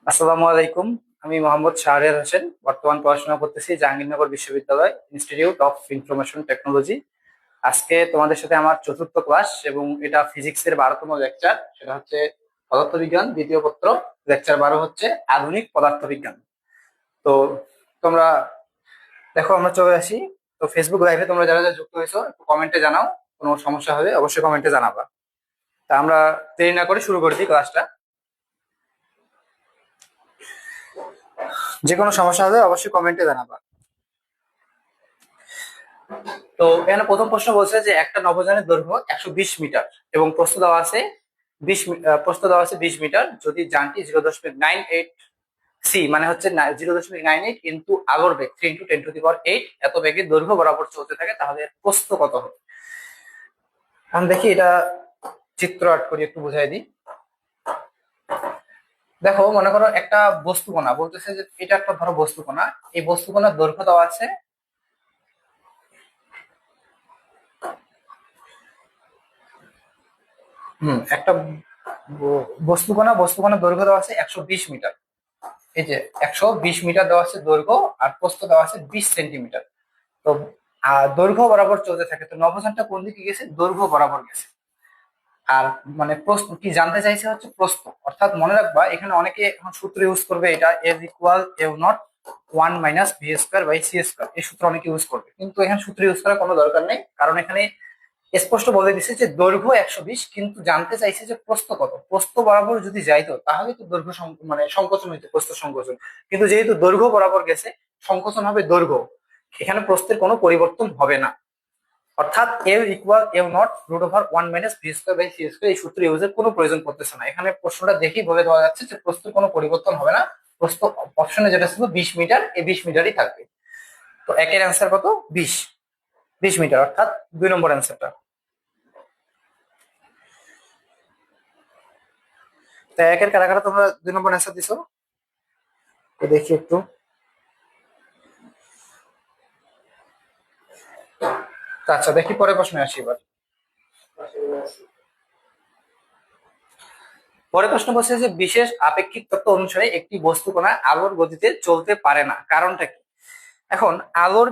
আসসালামু আলাইকুম। আমি মোহাম্মদ শাহরিয়ার হোসেন, বর্তমান পড়াশোনা করতেছি জাহাঙ্গীরনগর বিশ্ববিদ্যালয়, ইনস্টিটিউট অফ ইনফরমেশন টেকনোলজি। আজকে তোমাদের সাথে আমার চতুর্থ ক্লাস এবং এটা ফিজিক্সের 12তম লেকচার। সেটা হচ্ছে পদার্থবিজ্ঞান দ্বিতীয় পত্র, লেকচার 12 হচ্ছে আধুনিক পদার্থবিজ্ঞান। তো তোমরা দেখো, আমরা চলে আসি। তো ফেসবুক লাইভে তোমরা যারা যারা যুক্ত হয়েছো একটু কমেন্টে জানাও, কোনো সমস্যা হলে অবশ্যই কমেন্টে জানাবা। তা আমরা দেরি না করে শুরু করে দিই ক্লাসটা। যে কোনো সমস্যা হলে অবশ্যই কমেন্টে জানাবা। তো এখানে প্রথম প্রশ্ন বলছে যে একটা নভোযানের দৈর্ঘ্য 120 মিটার এবং প্রস্থ দেওয়া আছে 20 মিটার। যদি যানটি 0.98 সি মানে হচ্ছে 0.98 ইন্টু আলোর বেগ 3 × 10⁸ এত বেগে দৈর্ঘ্য বরাবর চলতে থাকে, তাহলে এর প্রস্থ কত হবে? আমি দেখি এটা চিত্র আর্ট করি, একটু বুঝাই দিই। দেখো, মনে করো একটা বস্তুকণা, বলতেছে যে এটা একটা ধরো বস্তুকণা। এই বস্তুকণার দৈর্ঘ্য দেওয়া আছে একটা বস্তুকণার দৈর্ঘ্য দেওয়া আছে 120 মিটার। এই যে 120 মিটার দেওয়া আছে দৈর্ঘ্য, আর প্রস্থ দেওয়া আছে 20 সেন্টিমিটার। তো দৈর্ঘ্য বরাবর চলতে থাকে। তো নভোযানটা কোন দিকে গেছে? দৈর্ঘ্য বরাবর গেছে। আর মানে প্রস্থ কি জানতে চাইছে হচ্ছে প্রস্থ। অর্থাৎ মনে রাখবা, এখানে অনেকে এখন সূত্র ইউজ করবে, এটা F=u0 1 - v² / c²। এই সূত্র অনেকে ইউজ করবে, কিন্তু এখানে সূত্র ইউজ করার কোনো দরকার নেই, কারণ এখানে স্পষ্ট বলে দিছে যে দৈর্ঘ্য 120, কিন্তু জানতে চাইছে যে প্রস্থ কত। প্রস্থ বরাবর যদি যাইতো তাহলে তো দৈর্ঘ্য মানে সংকোচন হইতো, প্রস্থ সংকোচন। কিন্তু যেহেতু দৈর্ঘ্য বরাবর গেছে, সংকোচন হবে দৈর্ঘ্য। এখানে প্রস্থের কোনো পরিবর্তন হবে না। অর্থাৎ L=√1 - v² / c²। এই সূত্র ইউজের কোনো প্রয়োজন পড়তেছে না। এখানে প্রশ্নটা দেখেই বলে দেওয়া যাচ্ছে যে প্রস্থের কোনো পরিবর্তন হবে না। প্রস্থ অপশনে যেটা ছিল 20 মিটার, এই 20 মিটারই থাকবে। তো একের অ্যান্সার কত? 20 মিটার, অর্থাৎ 2 নম্বর অ্যান্সারটা। তা একের কারা কারা তোমরা 2 নম্বর অ্যান্সার দিছো? তো দেখি একটু। আচ্ছা, দেখি পরের প্রশ্নে আসি এবার। পরের প্রশ্ন বলছে যে বিশেষ আপেক্ষিক তত্ত্ব অনুসারে একটি বস্তুকণা আলোর গতিতে চলতে পারে না, কারণটা কি? এখন আলোর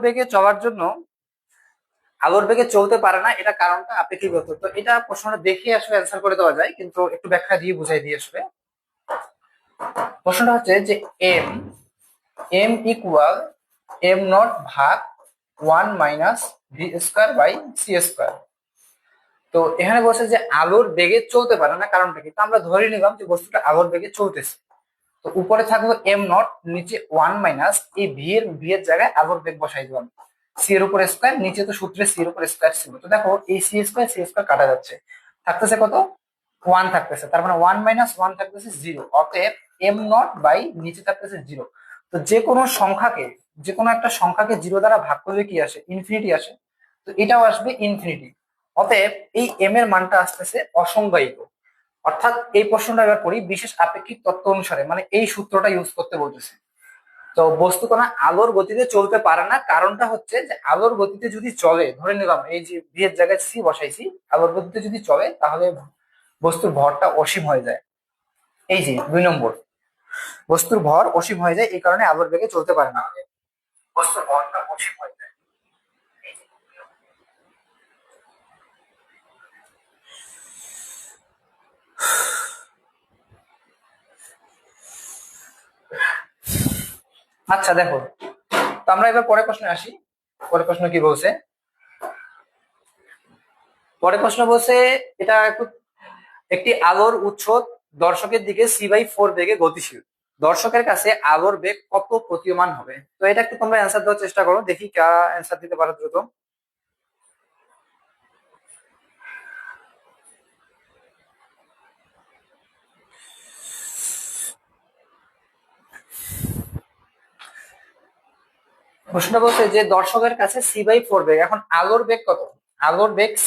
বেগে চলতে পারে না, এটা কারণটা আপেক্ষিক তত্ত্ব। তো এটা প্রশ্নটা দেখে আসলে অ্যান্সার করে দেওয়া যায়, কিন্তু একটু ব্যাখ্যা দিয়ে বুঝাই দিয়ে আসলে। প্রশ্নটা হচ্ছে যে এম m=m0/1 - v²/c²। তো এখানে বলছে যে আলোর বেগে চলতে পারে না, কারণটা কি? তো আমরা ধরে নিলাম যে বস্তুটা আলোর বেগে চলতেছে। তো উপরে থাকলো m0, নিচে 1 এই ভি এর জায়গায় আলোর বেগ বসাই দিলাম। সি এর উপর স্কয়ার, নিচে তো সূত্রে সি এর উপর স্কয়ার ছিল। তো দেখো, এই সি স্কয়ার কাটা যাচ্ছে, থাকতেছে কত? 1 থাকতেছে। তার মানে 1 - 1 থাকতেছে 0। অতএব m0 নিচে থাকতেছে 0। তো যে কোনো একটা সংখ্যাকে 0 দ্বারা ভাগ করলে কি আসে? ইনফিনিটি আসে। তো এটাও আসবে ইনফিনিটি। অতএব এই এম এর মানটা আসতেছে অসংজ্ঞায়িত। অর্থাৎ এই প্রশ্নটা এবার করি, বিশেষ আপেক্ষিক তত্ত্ব অনুসারে মানে এই সূত্রটা ইউজ করতে বলতেছে। তো বস্তুকণা আলোর গতিতে চলতে পারে না, কারণটা হচ্ছে যে আলোর গতিতে যদি চলে, ধরে নিলাম এই যে ভি এর জায়গায় সি বসাইছি, আলোর গতিতে যদি চলে তাহলে বস্তুর ভরটা অসীম হয়ে যায়। এই যে 2 নম্বর, বস্তুর ভর অসীম হয়ে যায়, এই কারণে আলোর বেগে চলতে পারে না, বস্তুর ভরটা অসীম হয়ে যায়। আচ্ছা দেখো, তো আমরা এবার পরের প্রশ্নে আসি। পরের প্রশ্ন কি বলছে? পরের প্রশ্ন বলছে এটা একটি আলোর উৎস দর্শকের দিকে c/4 বেগে গতিশীল। দর্শকের কাছে আলোর বেগ কত প্রতীয়মান হবে? তো এটা একটু তোমরা অ্যান্সার দেওয়ার চেষ্টা করো, দেখি কারা অ্যান্সার দিতে পারো দ্রুত। প্রশ্নটা বলছে যে দর্শকের কাছে c/4 বেগ। এখন আলোর বেগ কত? আলোর বেগ c।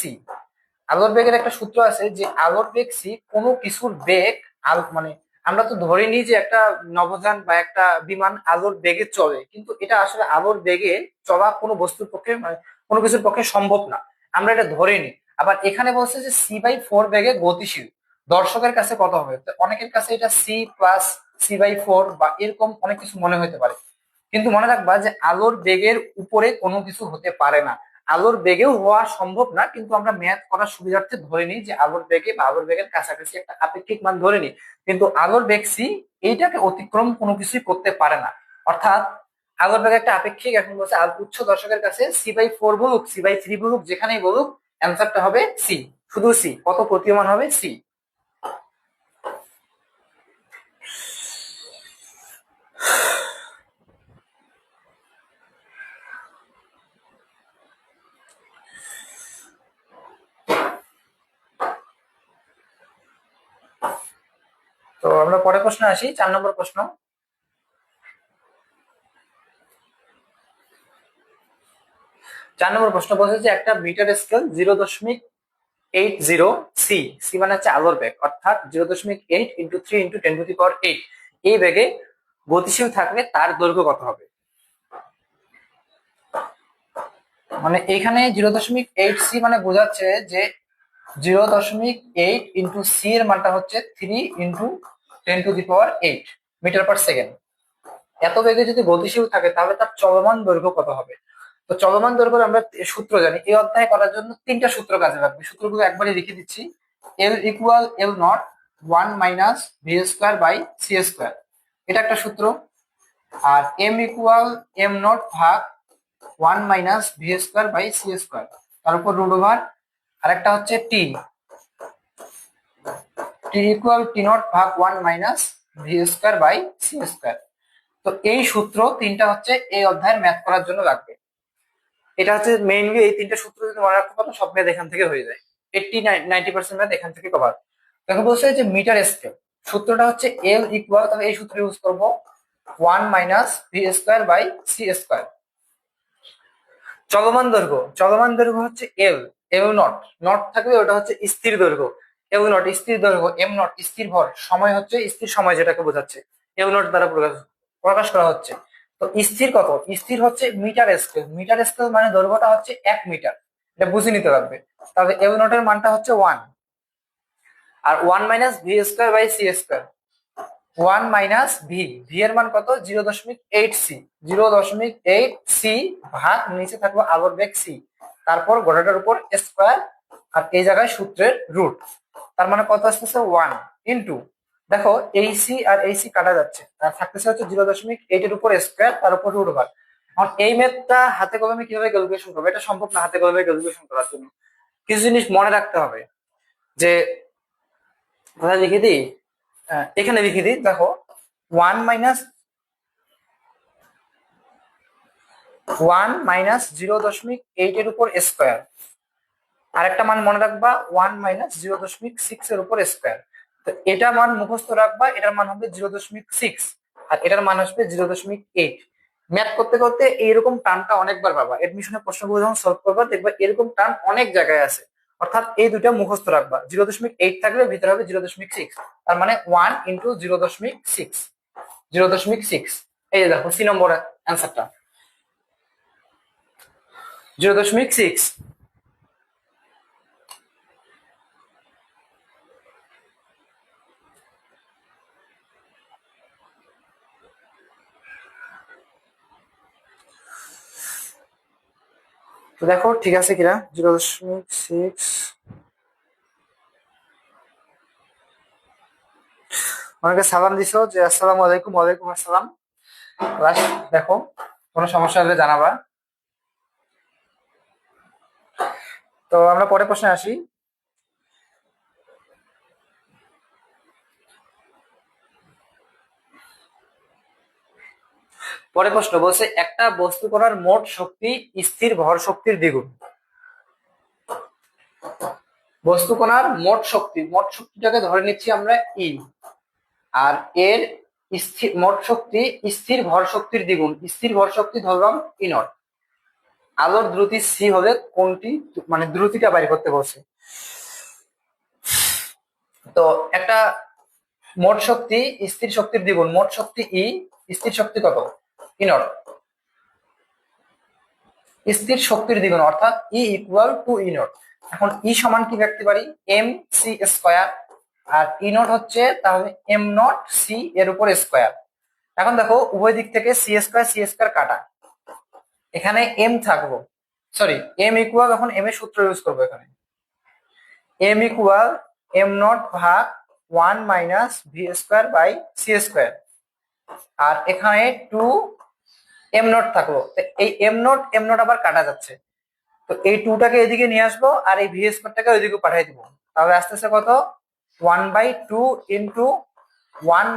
আলোর বেগের একটা সূত্র আছে যে আলোর বেগ c, কোনো কিছুর বেগ মানে আমরা তো ধরে নিই যে একটা নভোযান বা একটা বিমান আলোর বেগে চলে, কিন্তু এটা আসলে আলোর বেগে চলা কোনো বস্তুর পক্ষে মানে কোনো কিছুর পক্ষে সম্ভব না। আমরা এটা ধরে নিই। আবার এখানে বলছে যে c/4 বেগে গতিশীল, দর্শকের কাছে কত হবে? তো অনেকের কাছে এটা c c/4 বা এরকম অনেক কিছু মনে হতে পারে, কিন্তু মনে রাখবা যে আলোর বেগের উপরে কোনো কিছু হতে পারে না। আলোর বেগেও হওয়া সম্ভব না, কিন্তু আমরা ম্যাথ করার সুবিধার্থে ধরে নিই যে আলোর বেগে বা আলোর বেগের কাছাকাছি একটা আপেক্ষিক মান ধরে নিই, কিন্তু আলোর বেগ সি, এইটাকে অতিক্রম কোনো কিছুই করতে পারে না। অর্থাৎ আলোর বেগ একটা আপেক্ষিক, এখন বলছে উচ্চ দর্শকের কাছে c/4 বলুক, c/3 বলুক, যেখানেই বলুক, অ্যান্সারটা হবে সি, শুধু সি। কত প্রতীয়মান হবে? সি। তো আমরা পরের প্রশ্নে আসি, 4 নম্বর প্রশ্ন। 4 নম্বর প্রশ্ন বলছে যে একটা মিটার স্কেল 0.80 সি, সি মানে হচ্ছে আলোর বেগ, অর্থাৎ 0.8 ইন্টু 3 ইন্টু 10⁸ এই বেগে গতিশীল থাকলে তার দৈর্ঘ্য কত হবে? মানে এখানে 0.8 সি মানে বোঝাচ্ছে যে 0.8 ইন্টু সি এর মানটা হচ্ছে 3 ইন্টু 10⁸ মিটার পার সেকেন্ড। এত বেগে যদি গতিশীল থাকে তাহলে তার চলমান দৈর্ঘ্য কত হবে? তো চলমান দৈর্ঘ্য আমরা সূত্র জানি, এই অধ্যায় করার জন্য 3টা সূত্র কাজে লাগবে। সূত্রগুলো একবারে লিখে দিচ্ছি। L equal L nought 1 minus V square by C square, এটা একটা সূত্র। আর এম ইকুয়াল এম নট ভাগ 1 minus V square by C square, তার উপর রুট ওভার। আরেকটা হচ্ছে টি, টি ইকুয়াল টি নট ভাগ 1 minus V square by C square. তো এই সূত্র 3টা হচ্ছে এই অধ্যায়ের ম্যাথ করার জন্য লাগবে। এটা হচ্ছে মেইনলি এই 3টা সূত্র যদি মনে রাখতে পারো সব ম্যাথ এখান থেকে হয়ে যায়। 80-90% ম্যাথ এখান থেকে কভার। দেখো বলছে যে মিটার স্কেল, সূত্রটা হচ্ছে এল ইকুয়াল, তাহলে এই সূত্র ইউজ করবো 1 minus V square by C square. চলমান দৈর্ঘ্য, চলমান দৈর্ঘ্য হচ্ছে এল, এল নট, নট থাকবে ওটা হচ্ছে স্থির দৈর্ঘ্য, এল নট স্থির দৈর্ঘ্য, এম নট স্থির ভর, সময় হচ্ছে স্থির সময় যেটাকে বোঝাচ্ছে এল নট দ্বারা প্রকাশ করা হচ্ছে। তো স্থির কত? স্থির হচ্ছে মিটার স্কেল, মিটার স্কেল মানে দৈর্ঘ্যটা হচ্ছে 1 মিটার, এটা বুঝে নিতে লাগবে। তাহলে এল নটের মানটা হচ্ছে 1, আর 1 minus V square by C square, 1 minus v, v এর মান কত? 0.8 সি, 0.8 সি ভাগ নিচে থাকবে আলোর বেগ সি, তারপর গোটাটার উপর স্কোয়ার, আর এই জায়গায় সূত্রের রুট, তার মানে কত আসতেছে 1 ইন্টু, দেখো এই সি আর এই সি কাটা যাচ্ছে, আর থাকতেছে হচ্ছে 0.8 এর উপর স্কোয়ার, তার উপর রুট ওভার। এখন এই ম্যাথটা হাতে কলমে কিভাবে ক্যালকুলেশন করবো? এটা সম্ভব না হাতে কলমে ক্যালকুলেশন করার জন্য। কিছু জিনিস মনে রাখতে হবে, যে কোথায় লিখে দিই, এখানে লিখে দিই। দেখো 1 মাইনাস 0.8 এর উপর স্কোয়ার, আর একটা মান মনে রাখবা 1 মাইনাস 0.6 এর উপর স্কোয়ার। তো এটা মান মুখস্থ রাখবা, এটার মান হবে 0.6 আর এটার মান আসবে 0.8। ম্যাথ করতে করতে এইরকম টার্মটা অনেকবার পাবা, এডমিশনের প্রশ্নগুলো যখন সলভ করবা দেখবা এরকম টার্ম অনেক জায়গায় আছে। অর্থাৎ এই দুইটা মুখস্থ রাখবা, 0.8 থাকলে ভিতরে হবে 0.6, তার মানে 1 ইন্টু 0.6, 0.6। এই যে দেখো সি নম্বর অ্যান্সারটা 0.6। তো দেখো ঠিক আছে কিনা, 0.6। অনেকে সালাম দিছো যে আসসালামু আলাইকুম। ওয়ালাইকুম আসসালাম। ক্লাস দেখো, কোনো সমস্যা হলে জানাবা। তো আমরা পরের প্রশ্নে আসি। পরের প্রশ্ন বলছে একটা বস্তু করার মোট শক্তি স্থির ভর শক্তির দ্বিগুণ। বস্তু কণার মোট শক্তি, মোট শক্তিটাকে ধরে নিচ্ছি আমরা ই, আর এর স্থির মোট শক্তি স্থির ভর শক্তির দ্বিগুণ, স্থির ভর শক্তি ধরলাম ই নট। আলোর দ্রুতি সি হলে কোনটি, মানে দ্রুতিটা বাইর করতে বলছে। তো একটা মোট শক্তি স্থির শক্তির দ্বিগুণ, মোট শক্তি ই, স্থির শক্তি কত? E naught. স্থির শক্তির দ্বিগুণ অর্থাৎ e equal to e naught. এখন ই সমান কি রাখতে পারি? এম সি স্কয়ার, আর ই নট হচ্ছে তাহলে এম নট সি এর উপর স্কোয়ার। এখন দেখো উভয় দিক থেকে সি স্কোয়ার কাটা, এখানে এম থাকবো, সরি এম ইকুয়াল, এখন এম এর সূত্র ইউজ করবো এখানে, এম ইকুয়াল এম নট ভাগ 1 - V square by C square, আর এখানে 2 এম নট থাকলো। এই এম নট আবার কাটা যাচ্ছে, তো এই 2টাকে এদিকে নিয়ে আসবো আর এই ভি স্কোয়ারটাকে ওইদিকে পাঠিয়ে দিব। তাহলে আসতেছে কত, 1/2 into 1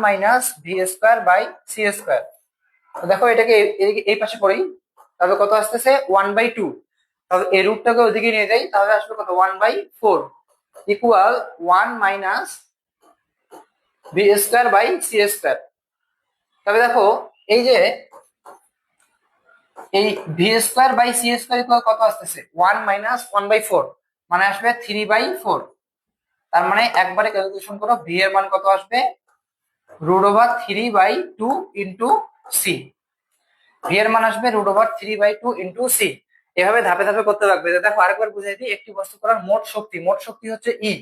- V square by C square. দেখো এটাকে এদিকে এই পাশে করি, তাহলে কত আসতেছে 1/2। তাহলে এই রুটটাকে ওইদিকে নিয়ে যাই, তাহলে আসবে কত 1/4 equal 1 - V square by C square. তবে দেখো এই যে এই v square by C square equal কত আসতেছে 1 - 1/4, মানে আসবে 3/4। তার মানে একবারে ক্যালকুলেশন করো, ভি এর মান কত আসবে, √3/2 ইন্টু সি। ভি এর মান আসবে √3/2 ইন্টু সি। এভাবে ধাপে ধাপে করতে লাগবে। দেখো আরেকবার বুঝাই দিই, একটি বস্তু করার মোট শক্তি হচ্ছে ই।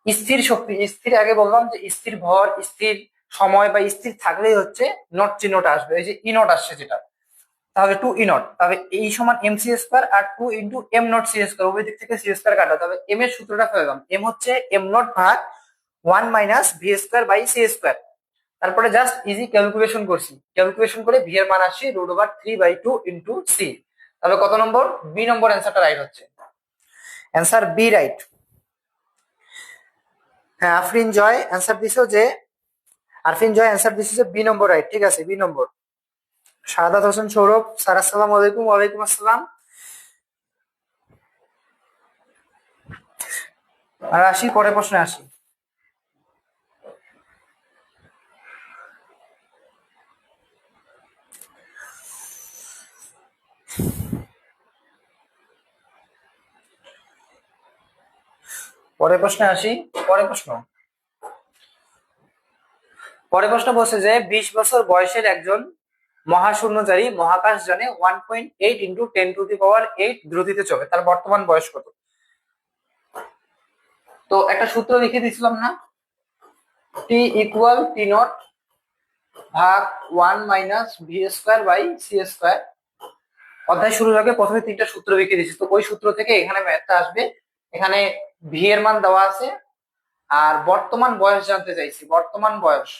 স্থির শক্তি, স্থির আগে বললাম যে স্থির ভর, স্থির সময় বা স্থির থাকলেই হচ্ছে নট চিহ্নটা আসবে, এই যে ই নট আসছে যেটা, তাহলে 2 ই নট, তাহলে এই সমান এম সি স্কোয়ার আর 2 into m naught c square, উভয় দিক থেকে সি স্কোয়ার কাটা, তবে এম এর সূত্রটা পেলাম, এম হচ্ছে এম নট ভাগ 1 - V square by C square. তারপরে জাস্ট ইজি ক্যালকুলেশন করছি, ক্যালকুলেশন করে ভি এর মান আসছে √3/2 ইন্টু সি। তাহলে কত নম্বর, বি নম্বর অ্যান্সারটা রাইট হচ্ছে, অ্যান্সার বি রাইট। হ্যাঁ আফরিন জয় অ্যান্সার দিছো যে, আরফিন জয় অ্যান্সার দিছো যে বি নম্বর রাইট, ঠিক আছে বি নম্বর। শাহাদাত হোসেন সৌরভ স্যার আসসালামু আলাইকুম। ওয়ালাইকুম আসসালাম। আর আসি পরের প্রশ্নে আসি। পরের প্রশ্নে আসি। পরের প্রশ্ন পরের প্রশ্ন বলছে যে 20 বছর বয়সের একজন মহাশূন্যচারী মহাকাশযানে 1.8 ইন্টু 10⁸ দ্রুতিতে চলে, তার বর্তমান বয়স কত? তো একটা সূত্র লিখে দিয়েছিলাম না, টি ইকুয়াল টি নট ভাগ 1 - V square by C square. অধ্যায় শুরুর আগে প্রথমে 3টা সূত্র লিখে দিয়েছি, তো ওই সূত্র থেকে এখানে ম্যাথটা আসবে। এখানে ভি এর মান দেওয়া আছে আর বর্তমান বয়স জানতে চাইছি, বর্তমান বয়স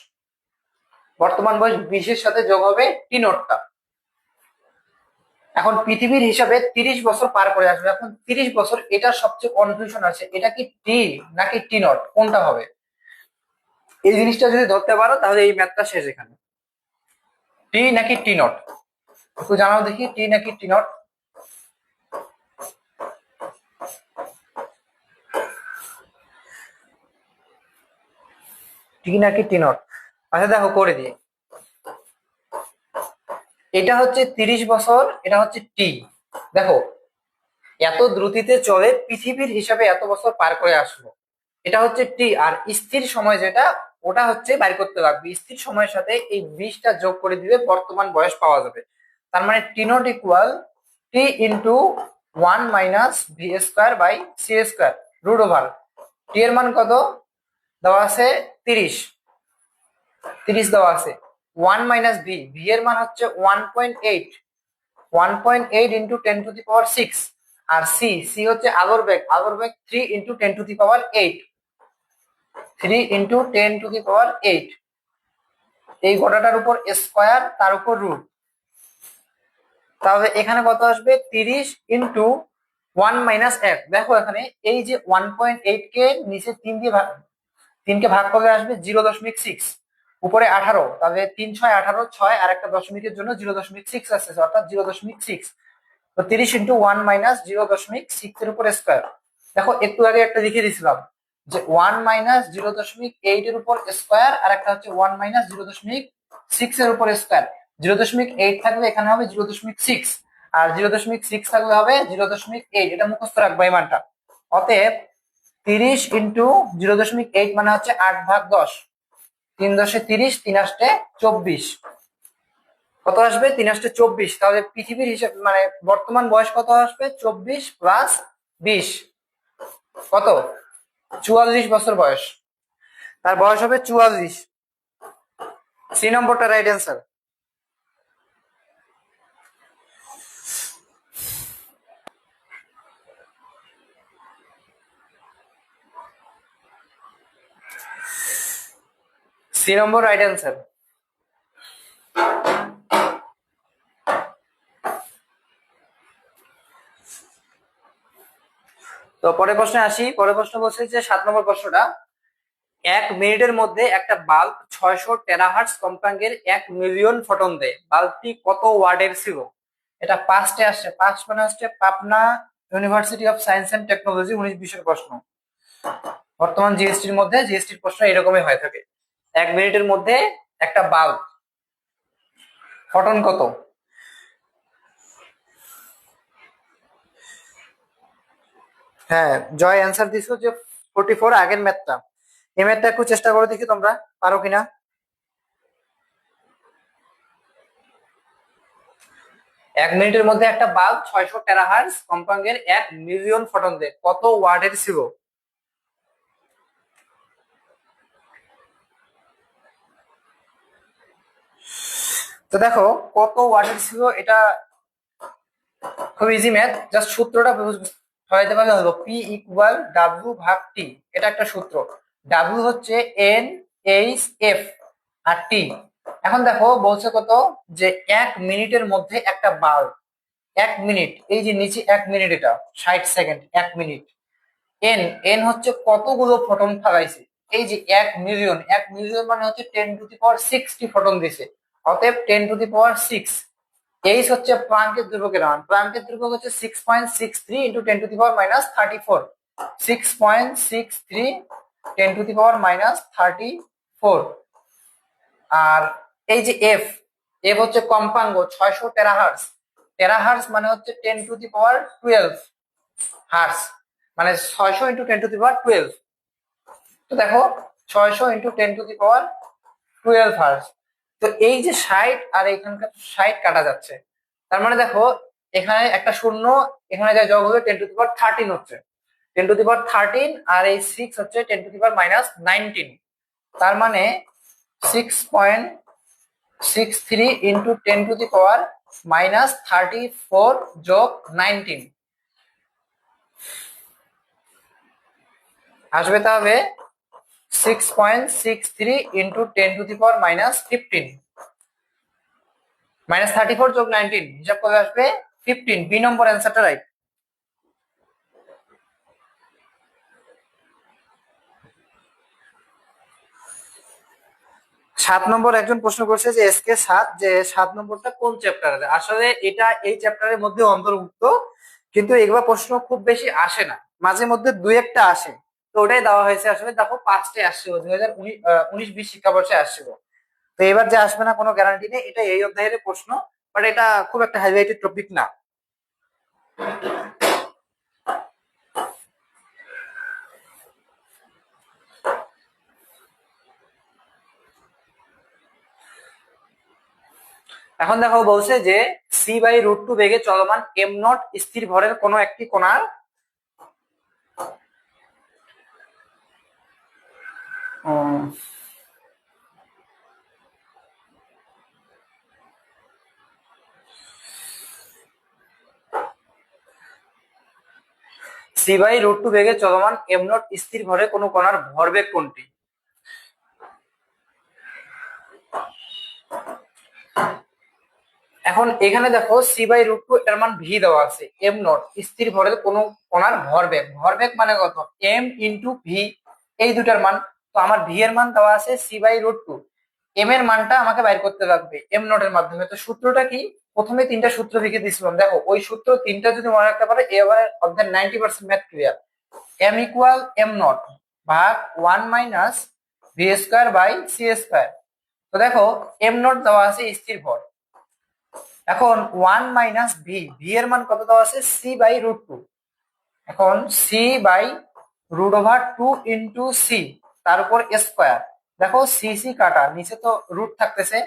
20-এর সাথে যোগ হবে টি নটটা। এখন পৃথিবীর হিসাবে 30 বছর পার করে আসবে। এখন 30 বছর, এটা সবচেয়ে কনফিউশন আছে, এটা কি টি নাকি টি নট, কোনটা হবে? এই জিনিসটা যদি ধরতে পারো তাহলে এই ম্যাথটা শেষ এখানে। টি নাকি টি নট, একটু জানাও দেখি, টি নাকি টি নট। টি নাকি টি নট? আচ্ছা দেখো করে দিয়ে, এটা হচ্ছে 30 বছর, এটা হচ্ছে টি। দেখো এত দ্রুতিতে চলে, পৃথিবীর হিসাবে এত বছর পার করে আসলো, এটা হচ্ছে টি। আর স্থির সময় যেটা, ওটা হচ্ছে বাইর করতে লাগবে, স্থির সময়ের সাথে এই 20টা যোগ করে দিলে বর্তমান বয়স পাওয়া যাবে। তার মানে T nought equal T into 1 - V square by C square √, T এর মান কত দেওয়া আছে, 30 দেওয়া আছে। 1 - ভি এর মান হচ্ছে 1.8, 1.8 ইন্টু 10⁶। আর সি হচ্ছে আলোর বেগ, 3 ইন্টু 10⁸, 3 ইন্টু 10⁸। এই গোটাটার উপর স্কোয়ার, তার উপর রুট, তাহলে এখানে কত আসবে, 30 ইন্টু 1 - 1। দেখো এখানে এই যে 1.8 কে নিচে 3 কে ভাগ করলে আসবে 0.6, উপরে 18, তাহলে 3 6 18, 6 আর একটা দশমিকের জন্য 0.6 আসছে, অর্থাৎ 0.6। তো 30 ইন্টু 1 - 0.6 এর উপর স্কোয়ার। দেখো একটু আগে একটা লিখে দিয়েছিলাম যে 1 - 0.8 এর উপর স্কোয়ার, আর একটা হচ্ছে 1 - 0.6 এর উপর স্কোয়ার। 0.8 থাকলে এখানে হবে 0.6, আর 0.6 থাকলে হবে 0.8। এটা মুখস্থ রাখবো এই মানটা। অতএব 30 ইন্টু 0.8 মানে হচ্ছে 8/10, 3×10 = 30, 3×8 = 24। কত আসবে, 3×8 = 24। তাহলে পৃথিবীর হিসাব মানে বর্তমান বয়স কত আসবে, 24 + 20 কত, 44 বছর বয়স। তার বয়স হবে 44। সি নম্বরটা রাইট অ্যান্সার। সি নম্বর রাইট অ্যান্সার। তো পরের প্রশ্নে আসি। পরের প্রশ্ন বলছে যে 7 নম্বর প্রশ্নটা, 1 মিনিটের মধ্যে একটা বাল্ব 600 টেরাহার্টজ কম্পাঙ্কের 1 মিলিয়ন ফটন দেয়, বাল্বটি কত ওয়াটের ছিল? এটা পাঁচটে আসছে, পাঁচ মানে হচ্ছে Pabna University of Science and Technology 19-20 প্রশ্ন। বর্তমান জিএসটির মধ্যে জিএসটির প্রশ্ন এরকমই হয়ে থাকে। 1 মিনিটের মধ্যে একটা বাল্ব ফটন কত? হ্যাঁ, জয় অ্যান্সার দিছো যে 44। আগের ম্যাথটা, এই ম্যাথটা একটু চেষ্টা করে দেখি তোমরা পারো কিনা। 1 মিনিটের মধ্যে একটা বাল্ব 600 টেরাহার্টজ কম্পাঙ্কের 1 মিলিয়ন ফটন দেয়, কত ওয়াটের ছিল? তো দেখো কত ওয়াটের ছিল, এটা খুব ইজি ম্যাথ। জাস্ট সূত্রটা হয়ে যাবে, হলো পি ইকুয়াল ডাব্লিউ ভাগ টি। এটা একটা সূত্র। ডাব্লিউ হচ্ছে এন এইচ এফ আর টি। এখন দেখো বলছে কত, যে 1 মিনিটের মধ্যে একটা বাল্ব, 1 মিনিট, এই যে নিচে 1 মিনিট, এটা 60 সেকেন্ড, 1 মিনিট। এন, এন হচ্ছে কতগুলো ফটন ফালাইছে, এই যে 1 মিলিয়ন, 1 মিলিয়ন মানে হচ্ছে 10⁶ ফটন দিছে, অতএব 10⁶। এইচ হচ্ছে প্লাঙ্কের ধ্রুবকের মান, প্লাঙ্কের ধ্রুবক হচ্ছে 6.63 ইন্টু 10⁻34, 6.63 10⁻34। আর এই যে এফ, এফ হচ্ছে কম্পাঙ্ক 600 টেরাহার্টজ, টেরাহার্টজ মানে হচ্ছে 10⁻12 হার্টজ, মানে 600 ইন্টু 10⁻12। তো দেখো 600 ইন্টু 10⁻12 হার্টজ। তো এই যে 60 আর এখানকার 60 কাটা যাচ্ছে, তার মানে দেখো এখানে একটা শূন্য, এখানে যা যোগ হবে 10⁻13 হচ্ছে, 10⁻13, আর এই 6 হচ্ছে 10⁻−19। তার মানে 6.63 ইন্টু 10⁻34 যোগ 19 আসবে, তাহলে 6.63 ইন্টু 10⁻−15, -34 যোগ 19 হিসাব করে আসবে 15। বি নম্বর অ্যান্সারটা রাইট। সাত নম্বর একজন প্রশ্ন করছে যে এসকে 7, যে 7 নম্বরটা কোন চ্যাপ্টারে? আসলে এটা এই চ্যাপ্টারের মধ্যে অন্তর্ভুক্ত, কিন্তু এগুলো প্রশ্ন খুব বেশি আসে না, মাঝে মধ্যে দুই একটা আসে। তো ওটাই দেওয়া হয়েছে। আসলে দেখো 5টে আসছিল 2019-20 শিক্ষাবর্ষে আসছিল। তো এবার যে আসবে না কোনো গ্যারান্টি নেই, এটা এই অধ্যায়ের প্রশ্ন, বাট এটা খুব একটা হাইলাইটেড টপিক না। এখন দেখো বলছে যে c/√2 বেগে চলমান m0 স্থির ভরের কোনো একটি কণার c/√2 বেগে চলমান m0 স্থির ভরে কোনো কণার ভরবেগ কোনটি? এখন এখানে দেখো c/√2 এর মান ভি দেওয়া আছে, m0 স্থির ভরের কোনো কণার ভরবেগ, ভরবেগ মানে কত, m ইন্টু ভি, এই দুটার মান। তো আমার ভি এর মান দেওয়া আছে c/√2, এম এর মানটা আমাকে বাইর করতে লাগবে m0 এর মাধ্যমে। তো সূত্রটা কি? প্রথমে 3টা সূত্র লিখে দিয়েছিলাম, দেখো ওই সূত্র 3টা যদি মনে রাখতে পারো, এবারে অর্ধেক 90% math clear. m equal m0 ভাগ 1 minus v square by c square. তো দেখো m0 দেওয়া আছে স্থির ভর, এখন 1 মাইনাস ভি, ভি এর মান কত দেওয়া আছে, c/√2, এখন c/√2 ইন্টু সি, তার উপর স্কোয়ার। দেখো সি সি কাটা, নিচে তো রুট থাকতেছে,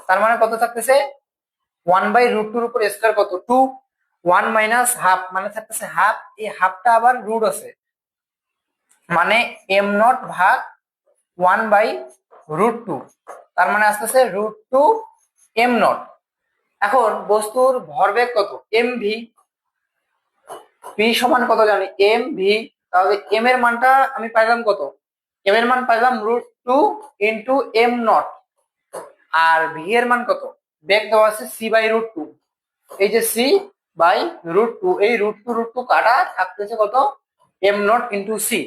তার মানে কত থাকতেছে, 1/√2 এর উপর স্কোয়ার কত, 2, 1 মাইনাস হাফ মানে থাকতেছে হাফ, এই হাফটা আবার রুট আছে, মানে m0 ভাগ 1/√2, তার মানে আসতেছে √2 এম নট। এখন বস্তুর ভরবেগ কত, এম ভি, ভি সমান কত জানি এম ভি, তাহলে এম এর মানটা আমি পাইলাম কত, এম এর মান পাইলাম √2 ইন্টু এম নট, আর ভি এর মান কত, বেগ দেওয়া আছে c/√2, এই যে c/√2, এই √2 কাটা থাকতেছে কত, এম নট ইন্টু সি।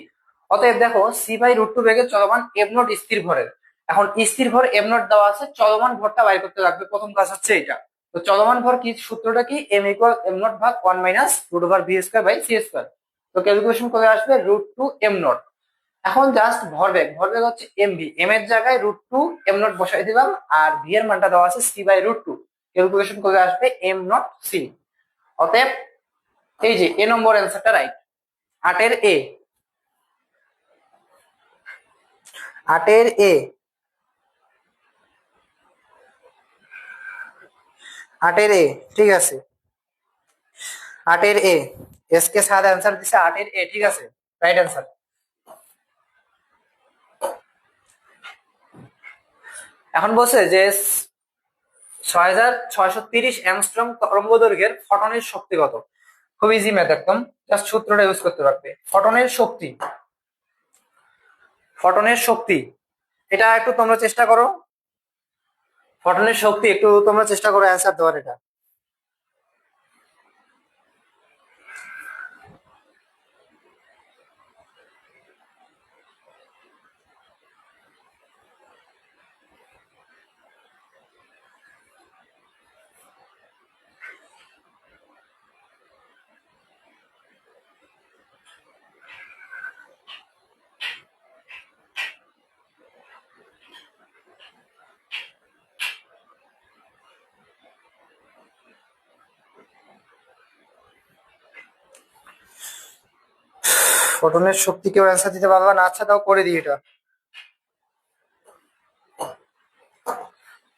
অতএব দেখো c/√2 বেগে চলমান এম নট স্থির ভরের, এখন স্থির ভর এম নট দেওয়া আছে, চলমান ভরটা বাইর করতে লাগবে, প্রথম কাজ হচ্ছে এটা। তো চলমান ভর কি, সূত্রটা কি, এম ইকুয়াল এম নট ভাগ 1 মাইনাস √v²/c²। তো ক্যালকুলেশন করে আসবে √2 এম নট। এখন জাস্ট ভরবেগ, ভরবেগ হচ্ছে এম ভি, এম এর জায়গায় √2 এম নট বসাই দিলাম, আর ভি এর মানটা দেওয়া আছে c/√2, ক্যালকুলেশন করে আসবে এম নট সি। অতএব এই যে এ নম্বর অ্যান্সারটা রাইট। 8 এর এ, 8 এর এ, 8 এর এ, ঠিক আছে, 8 এর এ, এস কে সাদ অ্যান্সার দিছে 8 এর এ, ঠিক আছে, রাইট অ্যান্সার। এখন বলছে যে 6630 অ্যাংস্ট্রম তরঙ্গ দৈর্ঘ্যের ফটনের শক্তি কত। খুব ইজি ম্যাথ, একদম জাস্ট সূত্রটা ইউজ করতে পারবে। ফটনের শক্তি, ফটনের শক্তি, এটা একটু তোমরা চেষ্টা করো, ফটনের শক্তি একটু তোমরা চেষ্টা করো অ্যান্সার দেওয়ার এটা। ফটনের শক্তি কেউ অ্যান্সার দিতে পারবে না, আচ্ছা তাও করে দিই এটা।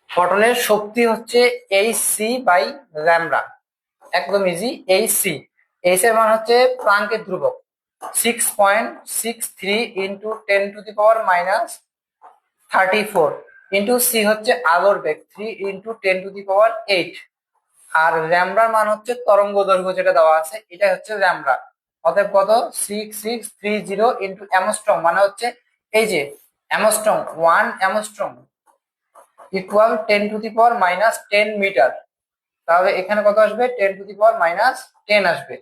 ফটনের শক্তি হচ্ছে hc/λ, একদম ইজি, hc, h এর মান হচ্ছে প্লাঙ্কের ধ্রুবক 6.63 ইন্টু 10⁻⁻34 ইন্টু সি হচ্ছে আলোর বেগ 3 ইন্টু 10⁸8, আর ল্যামডার মান হচ্ছে তরঙ্গ দৈর্ঘ্য যেটা দেওয়া আছে, এটা হচ্ছে ল্যামডা। অতএব কত, 6630 ইন্টু অ্যামস্ট্রং, মানে হচ্ছে এই যে অ্যামস্ট্রং, 1 অ্যামস্ট্রং ইকুয়াল 10⁻⁻10 মিটার। তাহলে এখানে কত আসবে, 10⁻⁻10 আসবে।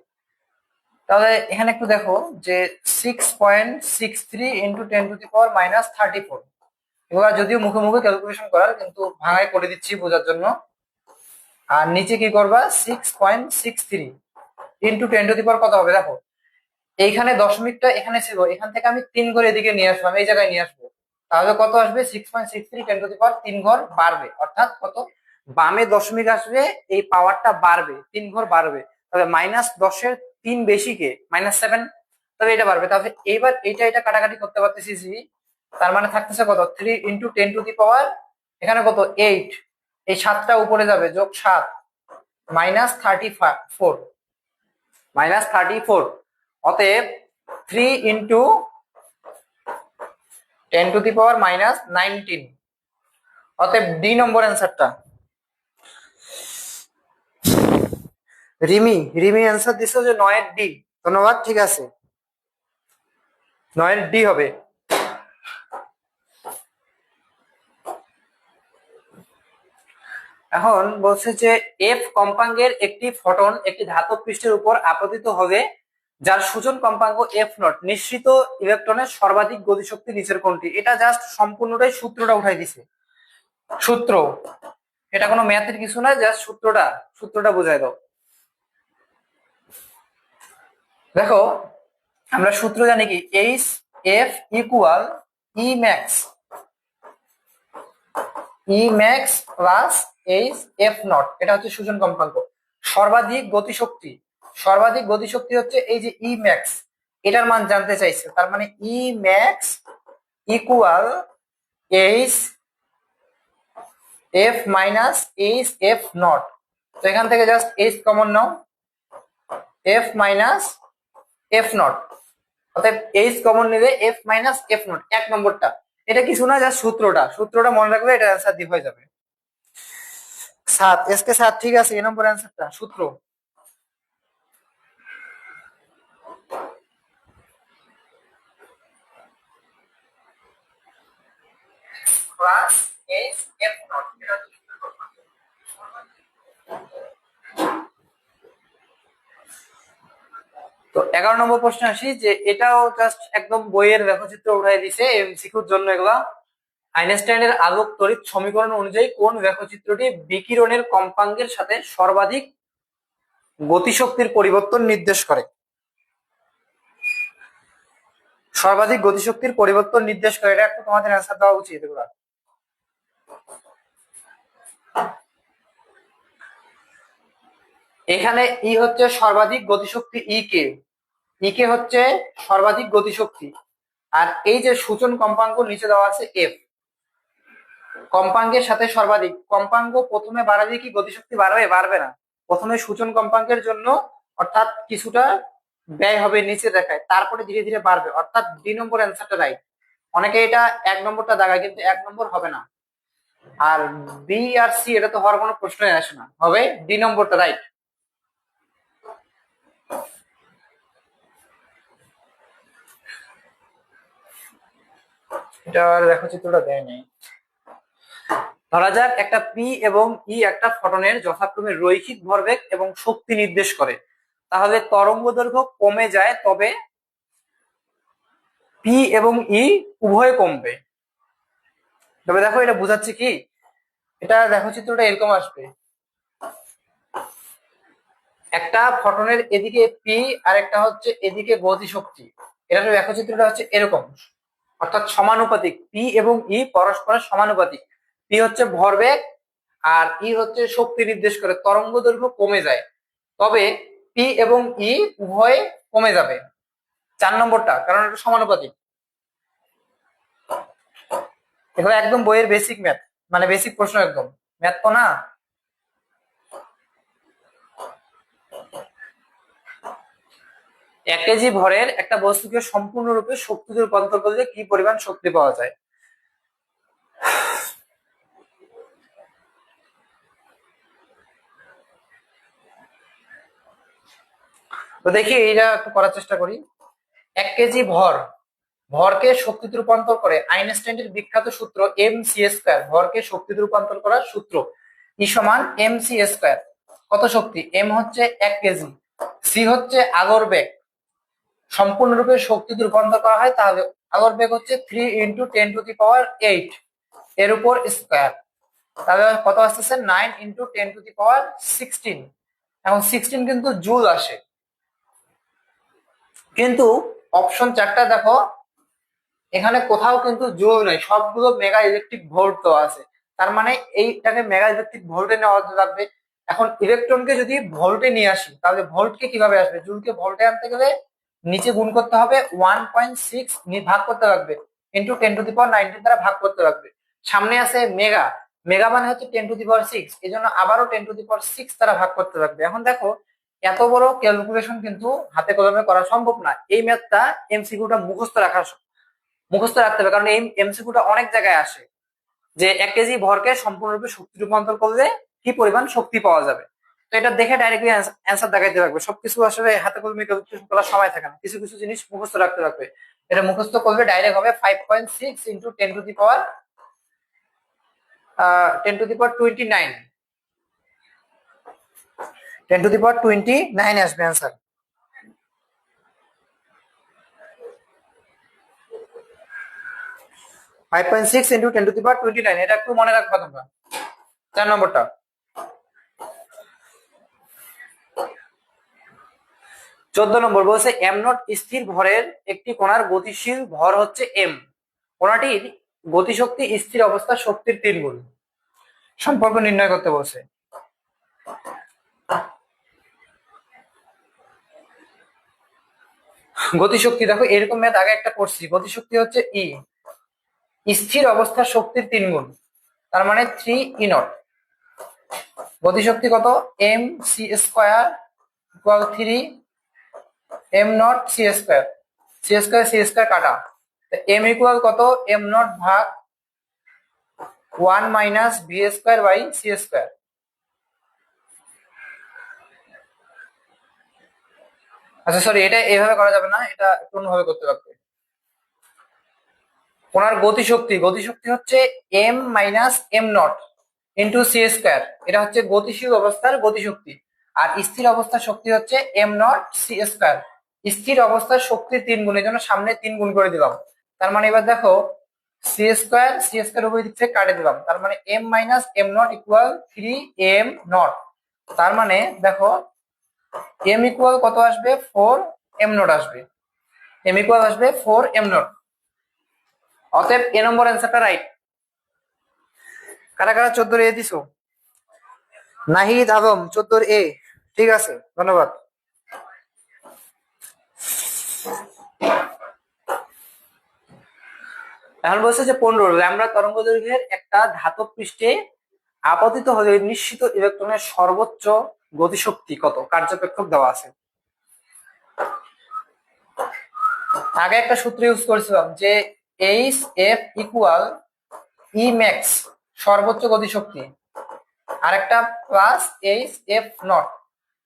তাহলে এখানে একটু দেখো যে 6.63 ইন্টু 10⁻⁻34, এগুলা যদিও মুখে মুখে ক্যালকুলেশন করার, কিন্তু ভাঙায় করে দিচ্ছি বোঝার জন্য। আর নিচে কি করবা, 6.63 ইন্টু 10 কত হবে দেখো, এইখানে দশমিকটা এখানে ছিল, এখান থেকে আমি 3 ঘর এদিকে নিয়ে আসলাম, এই জায়গায় নিয়ে আসবো, তাহলে কত আসবে, 6.63 10⁻3 ঘর বাড়বে, অর্থাৎ কত, বামে দশমিক আসবে, এই পাওয়ারটা বাড়বে, 3 ঘর বাড়বে, তবে -10-এর 3 বেশি কে -7, তবে এটা বাড়বে। তাহলে এইবার এটা কাটাকাটি করতে পারতেছি, তার মানে থাকতেছে কত, 3 ইন্টু 10⁻, এখানে কত 8, এই 7টা উপরে যাবে, যোগ 7 -34, -34, অতএব 3 ইন্টু 10⁻⁻19, অতএব ডি নম্বর অ্যান্সারটা। রিমি অ্যান্সার দিছো যে 9 এর ডি, ধন্যবাদ, ঠিক আছে, 9 এর ডি হবে। এখন বলছে যে এফ কম্পাঙ্কের একটি ফটন একটি ধাতব পৃষ্ঠের উপর আপতিত হবে, যার সূচন কম্পাঙ্ক এফ নট, নিঃসৃত ইলেকট্রনের সর্বাধিক গতিশক্তি নিচের কোনটি। এটা জাস্ট সম্পূর্ণটাই সূত্রটা উঠাই দিছে, সূত্র, এটা কোনো ম্যাথের কিছু না, জাস্ট সূত্রটা বোঝাই দাও। দেখো আমরা সূত্র জানি কি, H F equal E max plus H F not, এটা হচ্ছে সূচন কম্পাঙ্ক। সর্বাধিক গতিশক্তি হচ্ছে এই যে ই ম্যাক্স, এটার মান জানতে চাইছে, তার মানে E max equal H F minus H F nought. তো এখান থেকে জাস্ট এইচ কমন নাও, এফ মাইনাস এফ নট, অর্থাৎ এইচ কমন নিলে এফ মাইনাস এফ নট, 1 নম্বরটা। এটা কিছু না, যা সূত্রটা মনে রাখবে, এটা অ্যান্সার দিয়ে হয়ে যাবে। 7 এসকে 7, ঠিক আছে, এই নম্বর অ্যান্সারটা সূত্র। প্লাস এইচ এফ নট, এটা হচ্ছে সূত্র। তো 11 নম্বর প্রশ্ন আসি, যে এটাও জাস্ট একদম বইয়ের লেখচিত্র উঠাই দিছে এমসিকিউর জন্য এগুলা। আইনস্টাইনের আলোক তড়িৎ সমীকরণ অনুযায়ী কোন লেখচিত্রটি বিকিরণের কম্পাঙ্কের সাথে সর্বাধিক গতিশক্তির পরিবর্তন নির্দেশ করে? সর্বাধিক গতিশক্তির পরিবর্তন নির্দেশ করে, এটা একটু তোমাদের অ্যান্সার দেওয়া উচিত এগুলা। এখানে ই হচ্ছে সর্বাধিক গতিশক্তি, ই কে হচ্ছে সর্বাধিক গতিশক্তি, আর এই যে সূচন কম্পাঙ্ক নিচে দেওয়া আছে এফ, কম্পাঙ্কের সাথে সর্বাধিক। কম্পাঙ্ক প্রথমে বাড়ালে কি গতিশক্তি বাড়বে? বাড়বে না। প্রথমে সূচন কম্পাঙ্কের জন্য অর্থাৎ কিছুটা ব্যয় হবে নিচে দেখায়, তারপরে ধীরে ধীরে বাড়বে, অর্থাৎ 2 নম্বর অ্যান্সারটা রাইট। অনেকে এটা 1 নম্বরটা দাগায়, কিন্তু 1 নম্বর হবে না। আর বি আর সি এটা তো হওয়ার কোনো প্রশ্নই আসে না, হবে 2 নম্বরটা রাইট। এটা দেখো চিত্রটা দেয় নাই। ধরা যাক একটা পি এবং ই একটা ফটনের যথাক্রমে রৈখিক ভরবেগ এবং শক্তি নির্দেশ করে, তাহলে তরঙ্গ দৈর্ঘ্য কমে যায়, তবে পি এবং ই উভয় কমবে। তবে দেখো এটা বোঝাচ্ছে কি, এটা দেখো চিত্রটা এরকম আসবে, একটা ফটনের এদিকে পি আর একটা হচ্ছে এদিকে গতিশক্তি, এটা দেখো চিত্রটা হচ্ছে এরকম, অর্থাৎ সমানুপাতিক, পি এবং ই পরস্পরের সমানুপাতিক। পি হচ্ছে ভরবেগ আর ই হচ্ছে শক্তি নির্দেশ করে, তরঙ্গ দৈর্ঘ্য কমে যায়, তবে পি এবং ই উভয় কমে যাবে। 4 নম্বরটা, কারণ এটা সমানুপাতিক। এগুলো একদম বইয়ের বেসিক ম্যাথ, মানে বেসিক প্রশ্ন, একদম ম্যাথ তো না। এক কেজি ভরের একটা বস্তুকে সম্পূর্ণরূপে শক্তিতে রূপান্তর করলে কি পরিমাণ শক্তি পাওয়া যায়? তো দেখি এটা একটু করার চেষ্টা করি। 1 কেজি ভরকে শক্তিতে রূপান্তর করে আইনস্টাইনের বিখ্যাত সূত্র এম সি স্কয়ার, ভরকে শক্তিতে রূপান্তর করার সূত্র ই সমান এম সি স্কয়ার। কত শক্তি? এম হচ্ছে 1 কেজি, সি হচ্ছে আগর বেগ, সম্পূর্ণরূপে শক্তিতে রূপান্তর করা হয় তাহলে আগর বেগ হচ্ছে 3 × 10⁸ এর উপর স্কয়ার, তাহলে কত আসতেছে 9 × 10⁻16। এখন 16 কিন্তু জুল আসে, কিন্তু অপশন 4টা দেখো, এখানে কোথাও কিন্তু জুল নাই, সবগুলো মেগা ইলেকট্রিক ভোল্ট তো আছে, তার মানে এইটাকে মেগা ইলেকট্রিক ভোল্টে নেওয়া লাগবে। এখন ইলেকট্রনকে যদি ভোল্টে নিয়ে আসি, তাহলে ভোল্টকে কিভাবে আসবে? জুলকে ভোল্টে আনতে গেলে নিচে গুণ করতে হবে, 1.6 ভাগ করতে লাগবে, × 10⁻19 দ্বারা ভাগ করতে লাগবে। সামনে আছে মেগা, মেগা মানে হচ্ছে 10⁶, এই জন্য আবারও 10⁶ দ্বারা ভাগ করতে লাগবে। এখন দেখো এত বড় ক্যালকুলেশন কিন্তু হাতে কলমে করা সম্ভব না, এই ম্যাথটা এমসিকিউটা মুখস্থ রাখতে হবে, কারণ এই এমসিকিউটা অনেক জায়গায় আসে, যে 1 কেজি ভরকে সম্পূর্ণরূপে শক্তি রূপান্তর করলে কি পরিমাণ শক্তি পাওয়া যাবে। তো এটা দেখে ডাইরেক্টলি অ্যান্সার দেখাইতে লাগবে, সবকিছু আসলে হাতে কলমে ক্যালকুলেশন করার সময় থাকে না, কিছু কিছু জিনিস মুখস্থ রাখতে লাগবে। এটা মুখস্থ করলে ডাইরেক্ট হবে 5.6 × 10⁻29, 10⁻29 আসবে অ্যান্সার। 5.6 × 10⁻29, এটা একটু মনে রাখবা তোমরা। 4 নম্বরটা, 14 নম্বর বলছে এম নট স্থির ভরের একটি কণার গতিশীল ভর হচ্ছে এম, কণাটির গতিশক্তি স্থির অবস্থা শক্তির 3 গুণ, সম্পর্ক নির্ণয় করতে বলছে। গতিশক্তি দেখো এরকম ম্যাথ আগে একটা করছি, গতিশক্তি হচ্ছে ই, স্থির অবস্থা শক্তির 3 গুণ, তার মানে 3 E0। গতিশক্তি কত? M c square = 3 m naught c square, c square কাটা, এম ইকুয়াল কত, এম নট ভাগ 1 minus V square by C square. আচ্ছা সরি, এটা এইভাবে করা যাবে না, এটা অন্যভাবে করতে পারবে। ওনার গতিশক্তি হচ্ছে m minus m naught into c square, এটা হচ্ছে গতিশীল অবস্থার গতিশক্তি। আর স্থির অবস্থার শক্তি হচ্ছে এম নট সি স্কোয়ার। স্থির অবস্থার শক্তি 3 গুণ, এই জন্য সামনে 3 গুণ করে দিলাম। তার মানে এবার দেখো সি স্কোয়ার উভয় দিক থেকে কাটে দিলাম, তার মানে m minus m naught equal 3 m naught. তার মানে দেখো এম ইকুয়াল কত আসবে, 4 এম নট আসবে। এম ইকুয়াল আসবে 4 এম নট। অতএব এ নম্বর অ্যান্সারটা রাইট। কারা কারা 14 এ দিছো? নাহিদ আলম 14 এ, ঠিক আছে, ধন্যবাদ। এখন বলছে যে 15 ল্যামডা তরঙ্গ দৈর্ঘ্যের একটা ধাতব পৃষ্ঠে আপতিত হলে নিশ্চিত ইলেকট্রনের সর্বোচ্চ গতিশক্তি কত, কার্যপেক্ষক দেওয়া আছে। আগে একটা সূত্র ইউজ করেছিলাম যে এইচ এফ ইকুয়াল ই ম্যাক্স সর্বোচ্চ গতিশক্তি, আর একটা প্লাস এইচ এফ নট।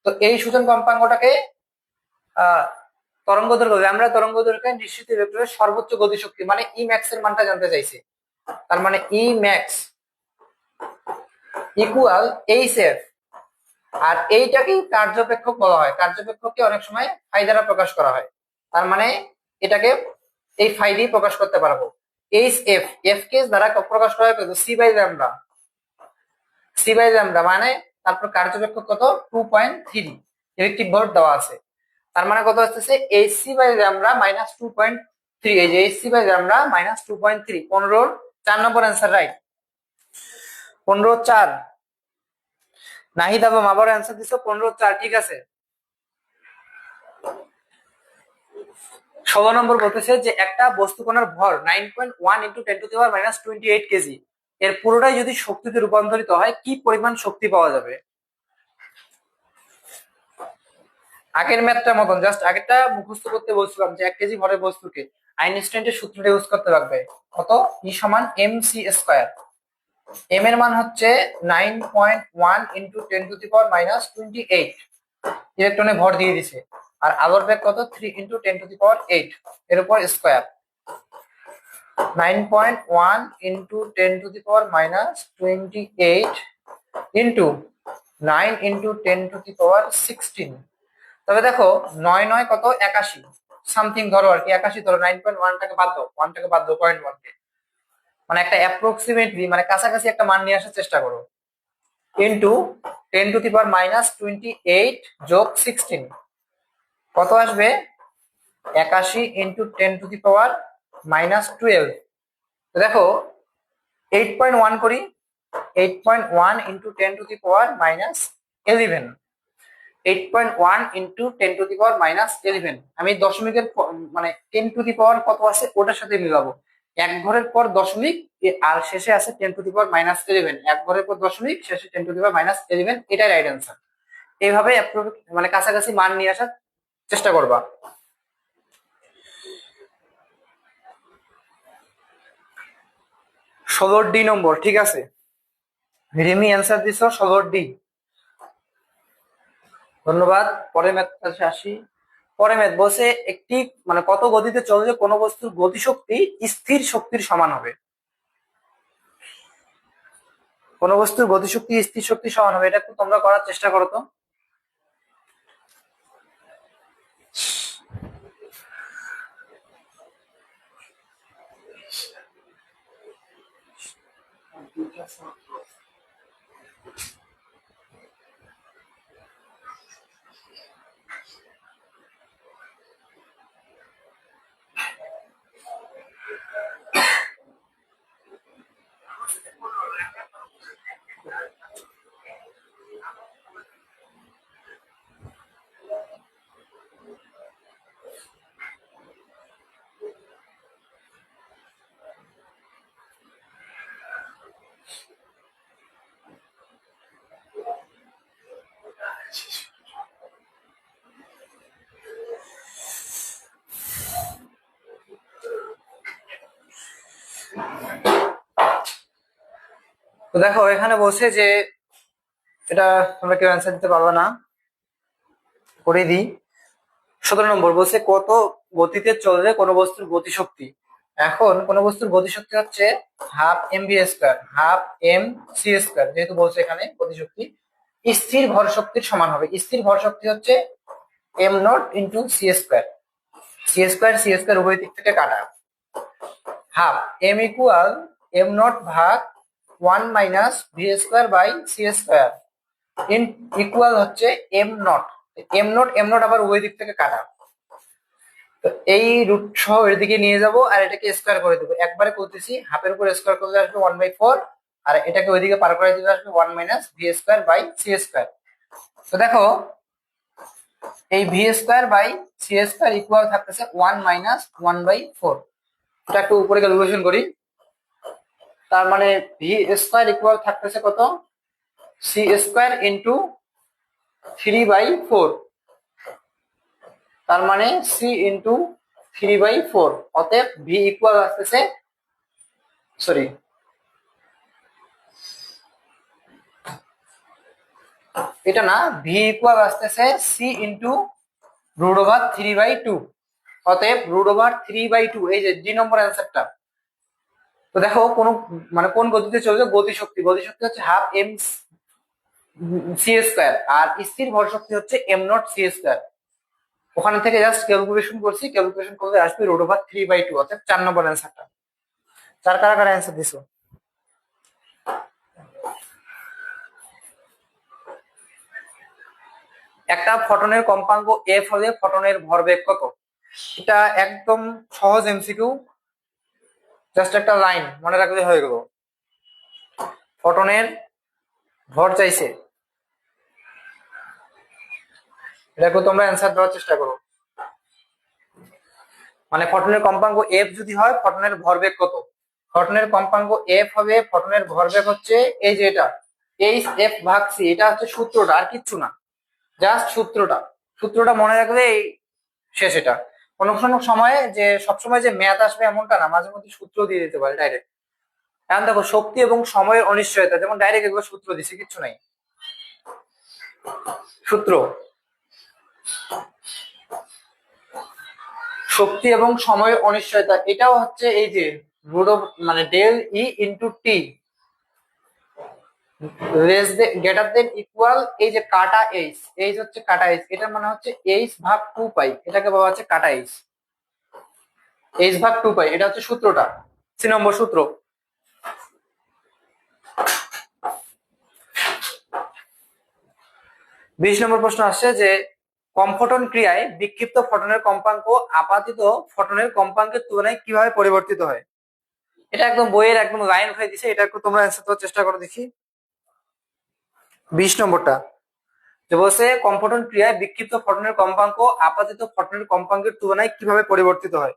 তো এই সূচন কম্পাঙ্কটাকে তরঙ্গ দৈর্ঘ্য ল্যামডা তরঙ্গ দৈর্ঘ্যের নিশ্চিত ইলেকট্রনের সর্বোচ্চ গতিশক্তি মানে ই ম্যাক্স এর মানটা জানতে চাইছে। তার মানে E max equal H F, আর এইটাকেই কার্যপেক্ষক বলা হয়। কার্যপেক্ষককে অনেক সময় ফাই দ্বারা প্রকাশ করা হয়, তার মানে এটাকে এই ফাই দিয়ে প্রকাশ করতে পারবো। এইচ এফ, এফ কে দ্বারা প্রকাশ করা হয় c by lambda, c by lambda মানে তারপর কার্যপেক্ষক কত 2.3 ইলেকট্রিক ভোল্ট দেওয়া আছে। তার মানে কত আসতেছে H C by lambda minus 2.3। এই যে H C by lambda minus 2.3, 15 4 number answer right. 15-4 Nahid আবম আবার অ্যান্সার দিছো 15-4, ঠিক আছে। 16 নম্বর বলতেছে যে একটা বস্তুকণার ভর 9.1 ইন্টু 10⁻⁻28 কেজি, এর পুরোটাই যদি শক্তিতে রূপান্তরিত হয় কি পরিমাণ শক্তি পাওয়া যাবে। আগের ম্যাথটার মতন, জাস্ট আগেরটা মুখস্থ করতে বলছিলাম যে 1 কেজি ভরের বস্তুকে আইনস্টাইনের সূত্রটা ইউজ করতে লাগবে। কত, ই সমান এম সি স্কয়ার। এম এর মান হচ্ছে 9.1 ইন্টু 10⁻⁻28 ইলেকট্রনে ভর দিয়ে দিছে। আর আলোর বেগ কত 3 ইন্টু 10⁸ এর উপর স্কয়ার। 9.1 into 10⁻⁻28 into 9 into 10⁻16। তবে দেখো 9 9 কত 81 সামথিং ধরো আর কি, 81 ধরো, 9.1টাকে বাদ দাও, 1টাকে বাদ দাও, 0.1 কে, মানে একটা অ্যাপ্রক্সিমেটলি মানে কাছাকাছি একটা মান নিয়ে আসার চেষ্টা করো। ইন্টু 10⁻⁻28 যোগ 16 কত আসবে, 81 ইন্টু 10⁻⁻12। দেখো 8.1 করি, 8.1 ইন্টু 10⁻⁻11, 8.1 ইন্টু 10⁻⁻11 আমি দশমিকের মানে 10 কত আছে ওটার সাথে মিলাবো। এক ঘরের পর দশমিক আর শেষে আছে 10⁻11, এক ঘরের পর দশমিক শেষে 10⁻11, এটাই রাইট অ্যান্সার। এইভাবে মানে কাছাকাছি মান নিয়ে আসার চেষ্টা করবা। 16 ডি নম্বর, ঠিক আছে, রিমি অ্যান্সার দিছ 16 ডি, ধন্যবাদ। পরের ম্যাথ কাছে আসি। পরে ম্যাথ বসে একটি মানে কত গতিতে চললে কোনো বস্তুর গতিশক্তি স্থির শক্তির সমান হবে। কোন বস্তুর গতিশক্তি স্থির শক্তির সমান হবে, এটা একটু তোমরা করার চেষ্টা করো তো। তো দেখো এখানে বলছে যে এটা তোমরা কেউ অ্যান্সার দিতে পারবে না, করে দিই। 17 নম্বর বলছে কত গতিতে চললে কোনো বস্তুর গতিশক্তি। এখন কোনো বস্তুর গতিশক্তি হচ্ছে half m v square, half m c square, যেহেতু বলছে এখানে গতিশক্তি স্থির ভর শক্তির সমান হবে। স্থির ভর শক্তি হচ্ছে m naught into c square, c square উভয় দিক থেকে কাটা। Half m equal am not ভাগ 1 - V square by C square ইন ইকুয়াল হচ্ছে এম নট। এম নট আবার উভয় দিক থেকে কাটা, তো এই রুট সহ এদিকে নিয়ে যাব আর এটাকে স্কোয়ার করে দেবো। একবারে করতেছি, হাফের উপর স্কোয়ার করলে আসবে 1/4, আর এটাকে ওইদিকে পার করে দিলে আসবে 1 - V square by C square. তো দেখো এই v square by C square equal থাকতেছে 1 - 1/4। এটা একটু উপরে ক্যালকুলেশন করি, তার মানে ভি স্কোয়ার ইকুয়াল থাকতেছে কত, সি স্কোয়ার ইন্টু 3/4, তার মানে সি ইন্টু 3/4। অতএব ভি ইকুয়াল আসতেছে, সরি এটা না, ভি ইকুয়াল আসতেছে সি ইন্টু √3/2। অতএব √3/2, এই যে ডি নম্বর অ্যান্সারটা। তো দেখো কোন মানে কোন গতিতে চলছে, গতিশক্তি, গতিশক্তি হচ্ছে হাফ এম সি স্কোয়ার, আর স্থির ভর শক্তি হচ্ছে এম নট সি স্কোয়ার। ওখানে থেকে জাস্ট ক্যালকুলেশন করছি, ক্যালকুলেশন করলে আসবে √3/2, অর্থাৎ 4 নম্বর অ্যান্সারটা। চার কারা কারা অ্যান্সার দিছো? একটা ফটনের কম্পাঙ্ক এফ হলে ফটনের ভরবেগ কত? এটা একদম সহজ এমসিকিউ, জাস্ট একটা লাইন মনে রাখলে হয়ে গেল। ফটনের ভর চাইছে, এটাকে তোমরা অ্যান্সার দেওয়ার চেষ্টা করো। মানে ফটনের কম্পাঙ্ক এফ যদি হয় ফটনের ভরবেগ কত? ফটনের কম্পাঙ্ক এফ হবে, ফটনের ভরবেগ হচ্ছে এই যে এটা এইচ এফ ভাগ সি, এটা হচ্ছে সূত্রটা, আর কিচ্ছু না, জাস্ট সূত্রটা। সূত্রটা মনে রাখলে এই শেষ। এটা কোনো কোনো সময়ে যে সবসময় যে ম্যাথ আসবে এমনটা না, মাঝে মধ্যে সূত্র দিয়ে দিতে পারে ডাইরেক্ট। এখন দেখো শক্তি এবং সময়ের অনিশ্চয়তা, যেমন ডাইরেক্ট এগুলো সূত্র দিছে, কিচ্ছু নাই, সূত্র। শক্তি এবং সময়ের অনিশ্চয়তা এটাও হচ্ছে এই যে মানে ডেল ই into T greater than equal, এই যে কাটা এইচ, এইচ হচ্ছে কাটা এইচ, এটার মানে হচ্ছে এইচ ভাগ 2 পাই, এটাকে বলা হচ্ছে কাটা এইচ, এইচ ভাগ 2 পাই, এটা হচ্ছে সূত্রটা, 3 নম্বর সূত্র। 20 নম্বর প্রশ্ন আসছে যে কম্পটন ক্রিয়ায় বিক্ষিপ্ত ফটনের কম্পাঙ্ক আপাতিত ফটনের কম্পাঙ্কের তুলনায় কিভাবে পরিবর্তিত হয়। এটা একদম বইয়ের একদম লাইন উঠে দিছে, এটা একটু তোমরা অ্যান্সার দেওয়ার চেষ্টা করো দেখি। 20 নম্বরটা যে বলছে কম্পটন ক্রিয়ায় বিক্ষিপ্ত ফটনের কম্পাঙ্ক আপাতিত ফটনের কম্পাঙ্কের তুলনায় কিভাবে পরিবর্তিত হয়।